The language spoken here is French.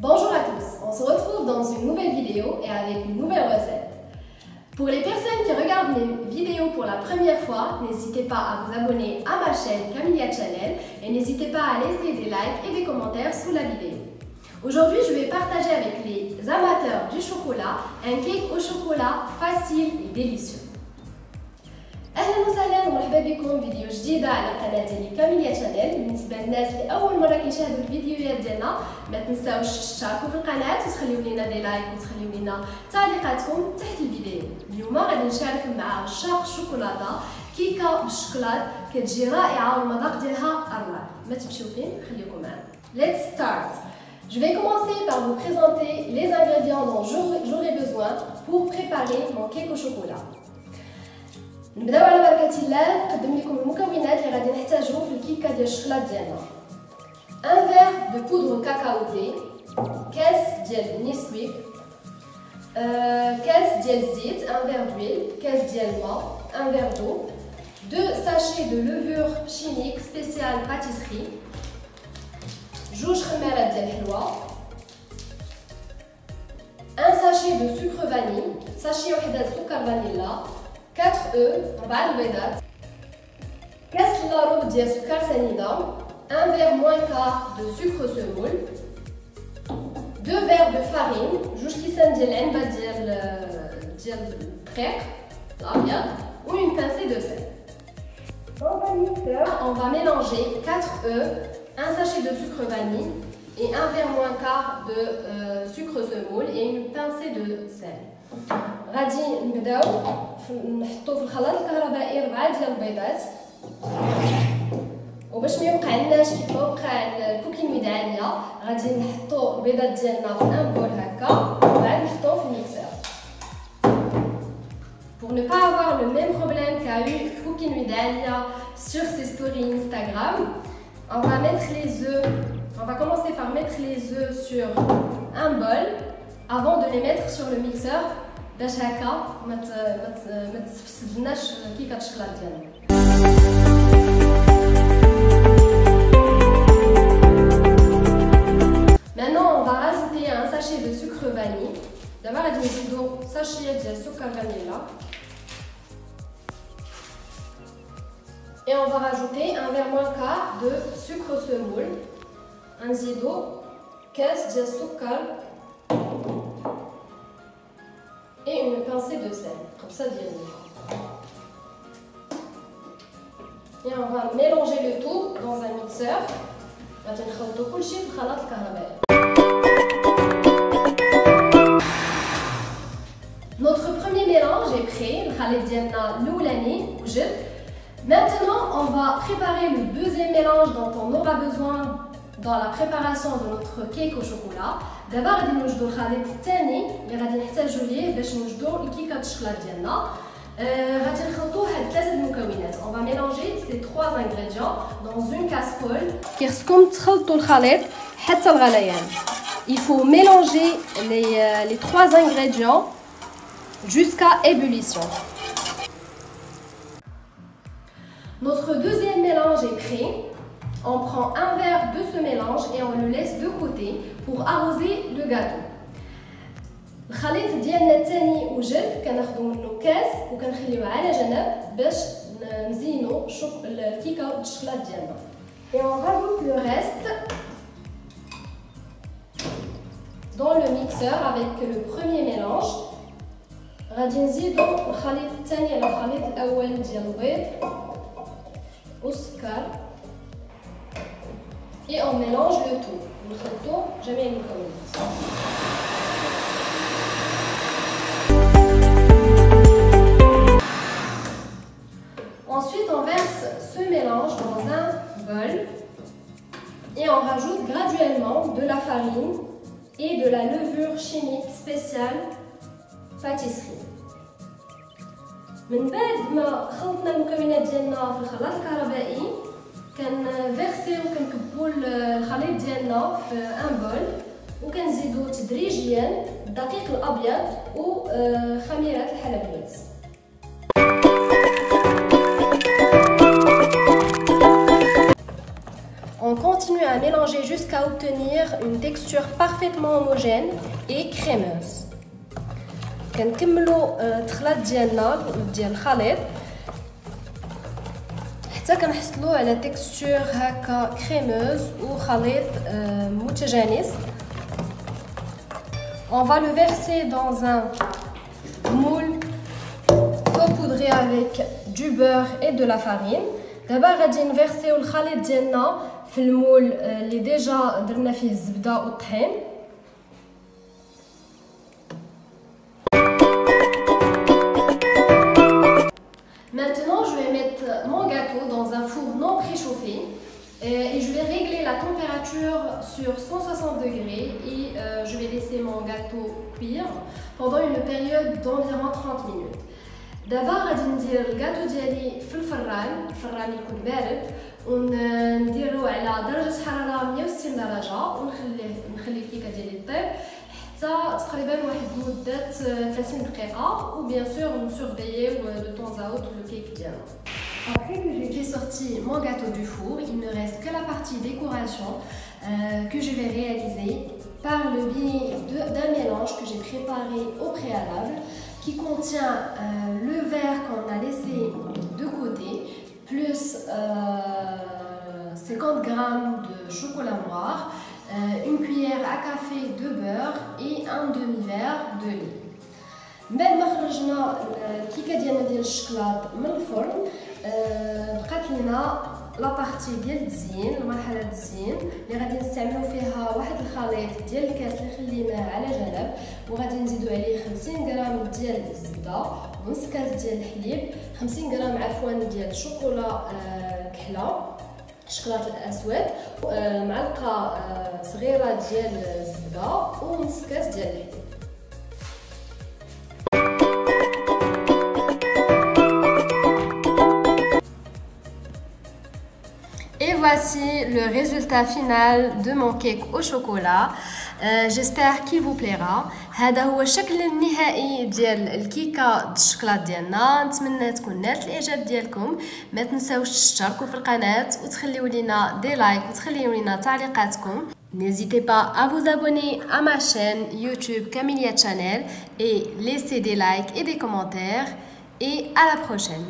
Bonjour à tous, on se retrouve dans une nouvelle vidéo et avec une nouvelle recette. Pour les personnes qui regardent mes vidéos pour la première fois, n'hésitez pas à vous abonner à ma chaîne Camilia Channel et n'hésitez pas à laisser des likes et des commentaires sous la vidéo. Aujourd'hui, je vais partager avec les amateurs du chocolat un cake au chocolat facile et délicieux. اهلا وسهلا ومرحبا بكم فيديو جديد على قناه ديالي كاميليا شانيل. بالنسبه للناس اللي اول مره كيشاهدوا الفيديوهات ديالنا ما تنساوش تشتركوا في القناه وتخليو لينا دي لايك وتخليو لينا تعليقاتكم تحت الفيديو. اليوم غادي نشارك مع عشاق الشوكولاته كيكه بالشوكولات كتجي رائعه والمذاق ديالها اروع. ما تمشيو فين، خليكم معنا. Let's start. Je vais commencer par vous présenter les ingrédients dont j'aurai besoin pour préparer mon cake au chocolat. نبداو على بركة الله. نقدم لكم المكونات اللي غادي نحتاجو في الكيكه ديال الشوكولات ديالنا. ان verre de poudre cacaotée، كاس ديال نيسكويك، كاس ديال الزيت، ان verre d'huile، كاس ديال الماء، ان verre d'eau، 2 sachets de levure chimique spéciale pâtisserie، جوج خمارات ديال الحلوى، un sachet de sucre vanille، sachet وحده سكر فانيلا، 4 œufs، 4 البيضات، كاس الا ربع ديال سكر سنيده، 1 verre moins quart de sucre semoule، 2 verres de farine، جوج كيسان ديال العنبه ديال الدقيق الابيض، و une pincée de sel. Dans un mixeur, on va mélanger 4 œufs, 1 sachet de sucre vanille et 1 verre moins quart de sucre semoule et une pincée de sel. غادي نبداو نحطو في الخلاط الكهربائي 4 ديال البيضات، وباش ما يوقع لناش كيف ما وقع الكوكين عاليه غادي نحطو البيضات ديالنا في ان بول هكا وبعد نحطوه في الميكسور. Pour ne pas avoir le même problème qu'a eu Cooking with Alia sur ses stories Instagram, on va commencer par mettre les œufs sur un bol avant de les mettre sur le mixeur باش هكا ما تفسدناش كيكه الشوكولات ديالنا. Maintenant on va rajouter un sachet de sucre vanille. D'abord غادي نزيدو sachet ديال السكر فانيلا. Et on va rajouter un verre moins quart de sucre semoule. نزيدو كاس ديال السكر et une pincée de sel, comme ça et on va mélanger le tout dans un mixeur. غادي نخلطو كلشي في الخلاط الكهربائي. Notre premier mélange est prêt. الخليط ديالنا الاولاني وجد. Maintenant, on va préparer le deuxième mélange dont on aura besoin dans la préparation de notre cake au chocolat. دابا غادي نوجدو الخليط الثاني اللي غادي نحتاجو ليه باش نوجدو الكيكه الشوكولات ديالنا. غادي نخلطو هاد 3 المكونات. On va mélanger ces 3 ingrédients dans une casserole. خصكم تخلطوا الخليط حتى الغليان. Il faut mélanger les 3 ingrédients jusqu'à ébullition. Notre deuxième mélange est prêt. On prend un verre de ce mélange et on le laisse de côté pour arroser le gâteau. الخليط ديالنا الثاني وجد كناخذوا منه كاس وكنخليوه على جنب باش نزينوا الكيكه بالشوكولات ديالنا. Et on rajoute le reste dans le mixeur avec le premier mélange. غادي نزيدوا الخليط الثاني على الخليط الاول ديال البيض والسكر. Et on mélange le tout. نخلطو جميع المكونات. Ensuite, on verse ce mélange dans un bol et on rajoute graduellement de la farine et de la levure chimique spéciale pâtisserie. من بعد ما خلطنا المكونات ديالنا في الخلاط الكهربائي كنفيرسيو كنكبو الخليط ديالنا في ان بول وكنزيدو تدريجيا الدقيق الابيض وخميرات الحلويات. On continue à mélanger jusqu'à obtenir une texture parfaitement homogène et crémeuse. كنكملوا التخليط ديال الخليط حتى كنحصلوا على تكستور هكا كريموز وخليط متجانس. On va le verser dans un moule saupoudré avec du beurre et de la farine. دابا غادي نفيرسيو الخليط ديالنا في المول اللي ديجا درنا فيه الزبده والطحين. Maintenant, je vais mettre mon gâteau dans un four non préchauffé et je vais régler la température sur 160 degrés et je vais laisser mon gâteau cuire pendant une période d'environ 30 minutes. دابا غادي ندير الكاطو ديالي في الفران يكون بارد ونديرو على درجة حرارة 160 درجة ونخلي الكيكة ديالي طيب حتى تقريبا واحد مدة 30 دقيقة و bien sûr نسورفييو de temps à autre le cake ديالنا. Après que j'ai sorti mon gâteau du four, il ne reste que la partie décoration que je vais réaliser par le biais d'un mélange que j'ai préparé au préalable qui contient le verre qu'on a laissé de côté plus 50 g de chocolat noir, une cuillère à café de beurre et un demi-verre de lait. بعد ما خرجنا الكيكه ديالنا ديال الشكلاط من الفرن بقات لنا لا بارتي ديال التزيين المرحله التزيين اللي غادي نستعملوا فيها واحد الخليط ديال الكاس اللي خليناه على جنب وغادي نزيدوا عليه 50 غرام ديال الزبده ونص كاس ديال الحليب 50 غرام عفوا ديال الشوكولا كحله الشكلاط الاسود معلقه صغيره ديال الزبده ونص كاس ديال الحليب. Et voici le résultat final de mon cake au chocolat. J'espère qu'il vous plaira. هذا هو الشكل النهائي ديال الكيكه الشوكولات ديالنا. نتمنى تكون نالت الاعجاب ديالكم. ما تنساوش تشتركوا في القناه وتخليوا لينا دي لايك وتخليوا لينا تعليقاتكم. N'hésitez pas à vous abonner à ma chaîne YouTube Camélia Channel et laisser des likes et des commentaires. Et à la prochaine.